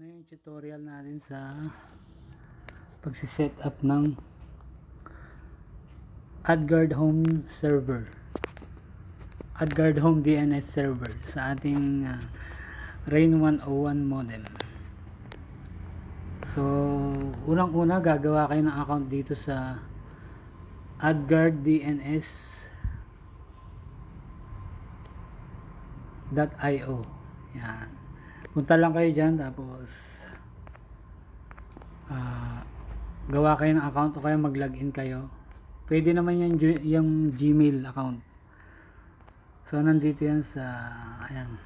na yung tutorial natin sa pagsiset up ng AdGuard Home server, AdGuard Home DNS server sa ating Rain 101 modem. So unang-una gagawa kayo ng account dito sa adguardDNS.io. yan, punta lang kayo dyan, tapos gawa kayo ng account o kaya mag-login kayo. Pwede naman yan yung Gmail account. So nandito yan sa ayan.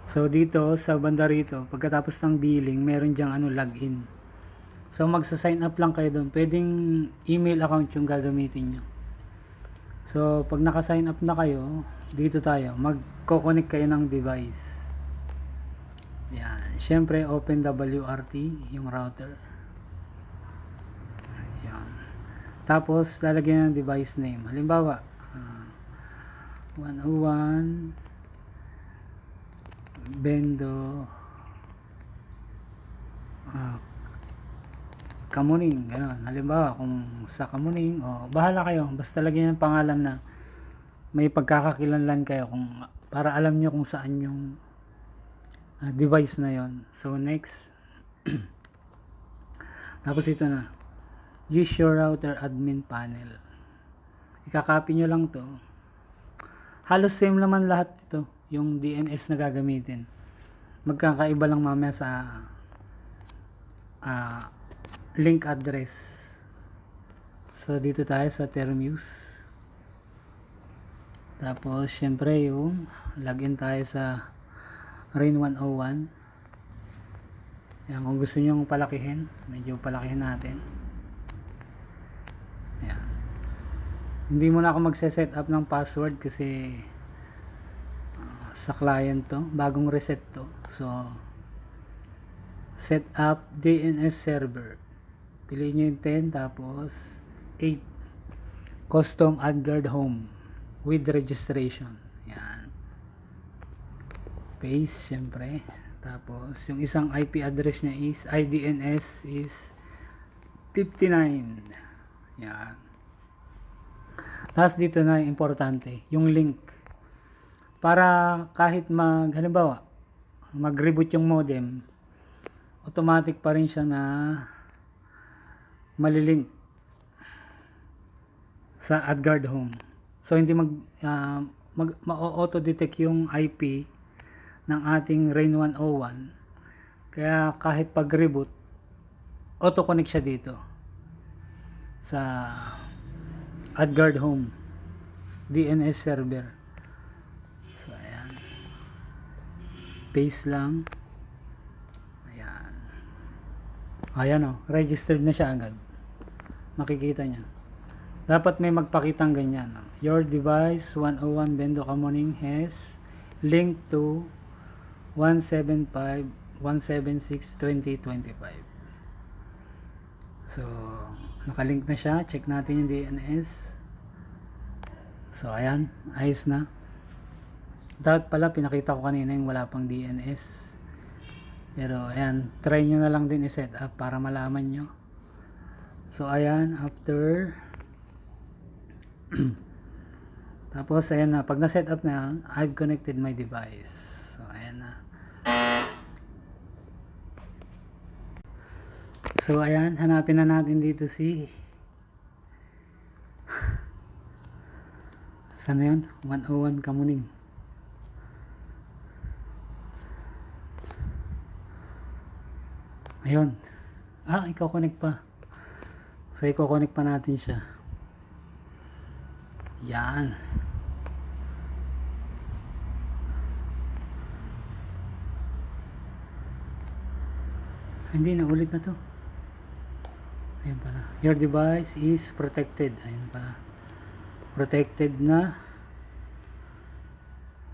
So dito sa banda rito, pagkatapos ng billing, meron dyang login. So magsa-sign up lang kayo doon. Pwedeng email account yung gagamitin nyo. So pag naka-sign up na kayo, dito tayo, magko-connect kayo ng device. Yan, syempre open WRT yung router. Yan. Tapos lalagyan ng device name. Halimbawa, 101 Bendo Kamuning, gano'n. Halimbawa, kung sa Kamuning, bahala kayo, basta lagyan ng pangalan na may pagkakakilanlan kayo, kung para alam nyo kung saan yung device na yon. So next tapos ito na, use your router admin panel. Ikakopy nyo lang to. Halos same naman lahat ito, yung DNS na gagamitin. Magkakaiba lang mamaya sa link address. So dito tayo sa term use. Tapos syempre yung login tayo sa Rain 101. Yan, kung gusto nyo palakihin, medyo palakihin natin. Yan. Hindi muna ako magse-set up ng password kasi sa client to, bagong reset to. So set up DNS server, piliin nyo yung 10, tapos 8 custom AdGuard Home with registration. Yan, paste syempre. Tapos yung isang IP address niya is IDNS is 59. Yan. Tapos dito na importante, yung link. Para kahit halimbawa, mag-reboot yung modem, automatic pa rin siya na malilink sa AdGuard Home. So hindi ma-auto-detect yung IP ng ating Rain 101. Kaya kahit pag-reboot, auto-connect siya dito sa AdGuard Home DNS server. So ayan, paste lang. Ayan, registered na siya agad. Makikita niya. Dapat may magpakitang ganyan. Your device 101 Bendo Kamuning has link to 175.176.2025. So nakalink na siya. Check natin yung DNS. So ayan, ayos na. Dapat pala pinakita ko kanina yung wala pang DNS. Pero ayan, try nyo na lang din i-set up para malaman nyo. So ayan, after tapos ayan na, pag na-set up na, I've connected my device. So ayan na. So ayan, hanapin na natin dito si saan na yun? 101 Kamuning. Ayun. I-connect pa. So i-connect pa natin siya. Yan. Hindi na, ulit na to. Ayun pala. Your device is protected. Ayun pala. Protected na.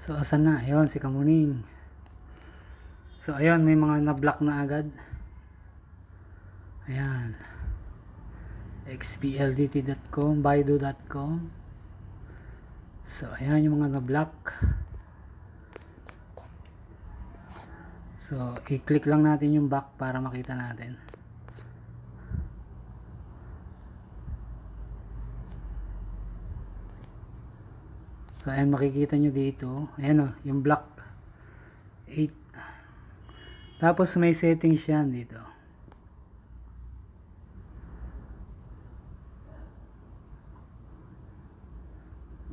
So asan na? Ayun, si Kamuning. So ayun, may mga na-block na agad. Ayan, xpldt.com, baidu.com. So ayan yung mga na-block. So i-click lang natin yung back para makita natin. So ayan, makikita nyo dito, ayan o, yung black 8. Tapos may settings yan dito.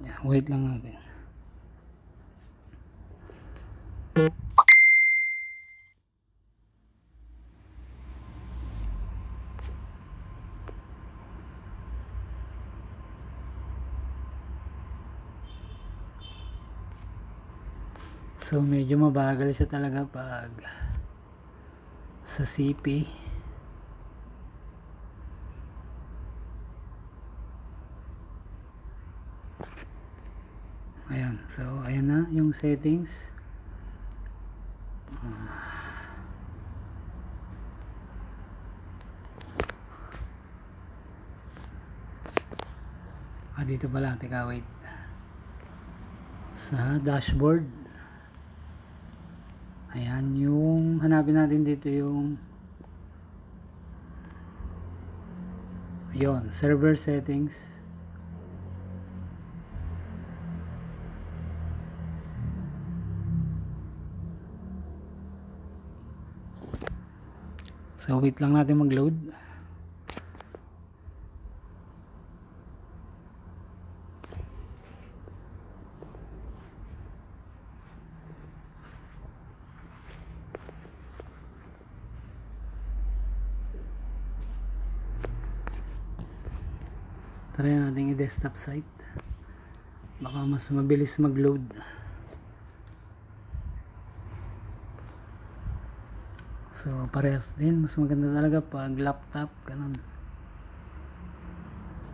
Yan, wait lang natin. So medyo mabagal siya talaga pag sa CP. Ayan, so ayan na yung settings. Dito pala, teka, wait. Sa dashboard, ayan, yung hanapin natin dito yung yon, server settings. So wait lang natin mag-load. Try natin i-desktop site, baka mas mabilis mag-load. So parehas din, mas maganda talaga pag laptop, ganun.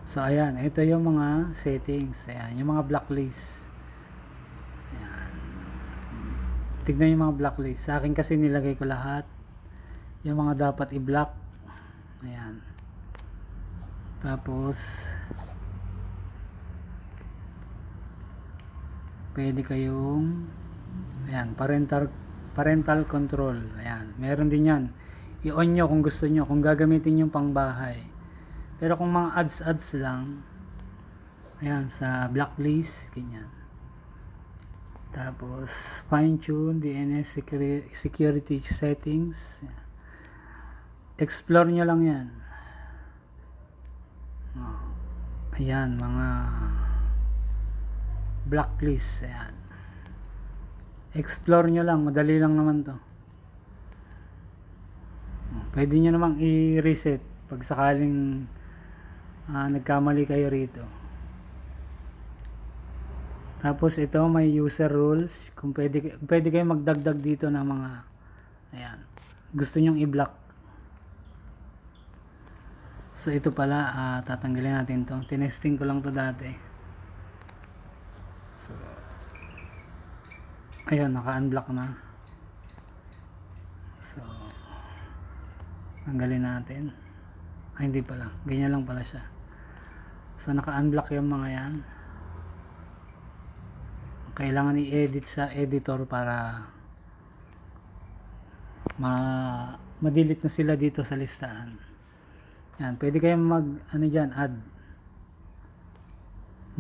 So ayan, ito yung mga settings. Ayan, yung mga blacklist. Ayan, tignan yung mga blacklist. Sa akin kasi nilagay ko lahat yung mga dapat i-block. Ayan, tapos pwede kayong, ayan, parental control. Ayan, meron din yan. I-on nyo kung gusto nyo, kung gagamitin yung pangbahay. Pero kung mga ads lang, ayan, sa blacklist, ganyan. Tapos fine tune DNS security settings. Explore nyo lang yan. Ayan, mga blacklist. Ayan, explore nyo lang, madali lang naman to. Pwede nyo namang i-reset pag sakaling nagkamali kayo rito. Tapos ito, may user rules, kung pwede kayo magdagdag dito ng mga, ayan, gusto nyong i-block. So ito pala, tatanggalin natin to. Tinesting ko lang to dati. So ayun, naka-unblock na. So tanggalin natin. Ay, hindi pala, ganyan lang pala siya. So naka-unblock yung mga yan. Kailangan i-edit sa editor para ma-delete na sila dito sa listahan. Yan, pwede kayong add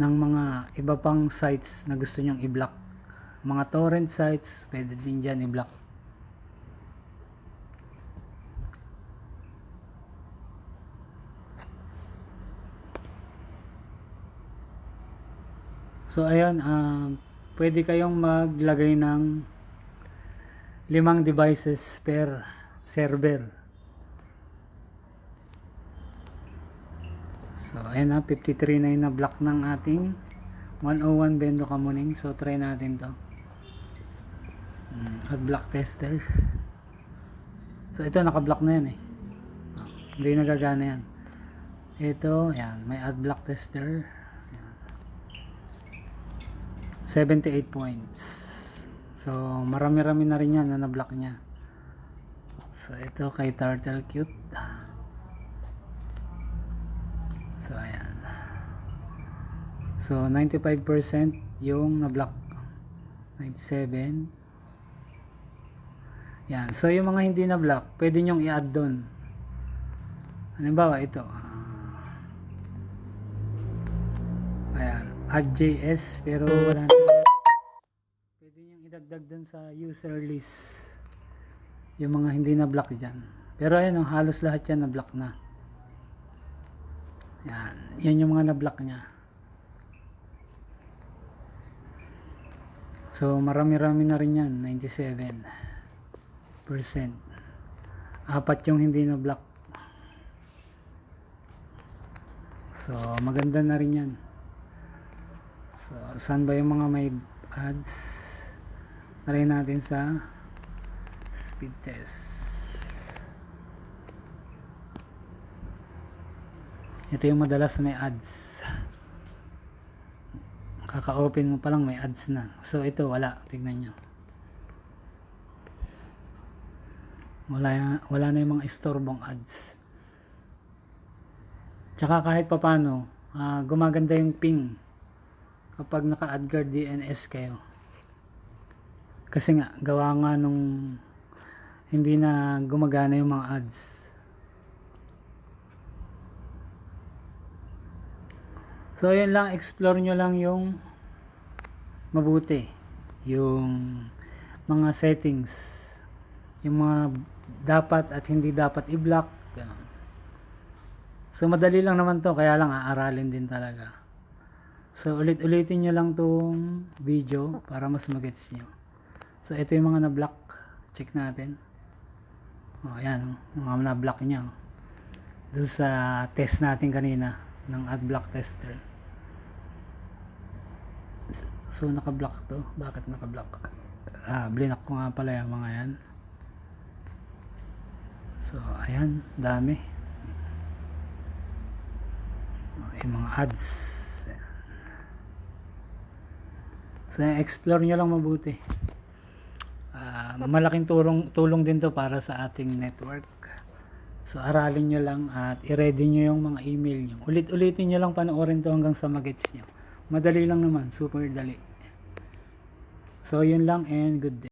ng mga iba pang sites na gusto nyong i-block. Mga torrent sites, pwede din dyan i-block. So ayun, pwede kayong maglagay ng 5 devices per server. So ayan na, 53 na yung na-block ng ating 101 Bendo Kamuning. So try natin to. Ad block tester. So ito, naka-block na yan eh. Hindi nagagana yan. Ito, ayan, may ad block tester. Ayan. 78 points. So marami-rami na rin yan na na-block niya. So ito kay Turtle Cute. So ayan. So 95% yung na-block. 97. Yan. So, yung mga hindi na block, pwede nyong i-add doon. Halimbawa, ito. Ayan. Add.js, pero wala na. Pwede nyong idagdag doon sa user list. Yung mga hindi na block dyan. Pero ayan, halos lahat yan na block na. Yan. Yan yung mga na block nya. So, marami-rami na rin yan. 97%. Apat yung hindi na block. So, maganda na rin yan. So, saan ba yung mga may ads? Try natin sa speed test. Ito yung madalas may ads. Kaka-open mo pa lang may ads na. So, ito wala. Tignan nyo. Wala na yung mga istorbong ads. Tsaka kahit papano, gumaganda yung ping kapag naka-AdGuard DNS kayo. Kasi nga, gawa nga nung hindi na gumagana yung mga ads. So, yun lang. Explore nyo lang yung mabuti. Yung mga settings. Yung mga dapat at hindi dapat i-block. Ganun. So, madali lang naman to. Kaya lang, aaralin din talaga. So, ulit-ulitin nyo lang tong video para mas magets nyo. So, ito yung mga na-block. Check natin. O, ayan. Mga na-block niya. Doon sa test natin kanina ng AdBlock tester. So, naka-block to. Bakit naka-block? Blinak ko nga pala yung mga yan. So, ayan. Dami. Yung mga ads. So, explore nyo lang mabuti. Malaking tulong din to para sa ating network. So, aralin nyo lang at i-ready nyo yung mga email nyo. Ulit-ulitin nyo lang panoorin to hanggang sa magets nyo. Madali lang naman. Super dali. So, yun lang and good day.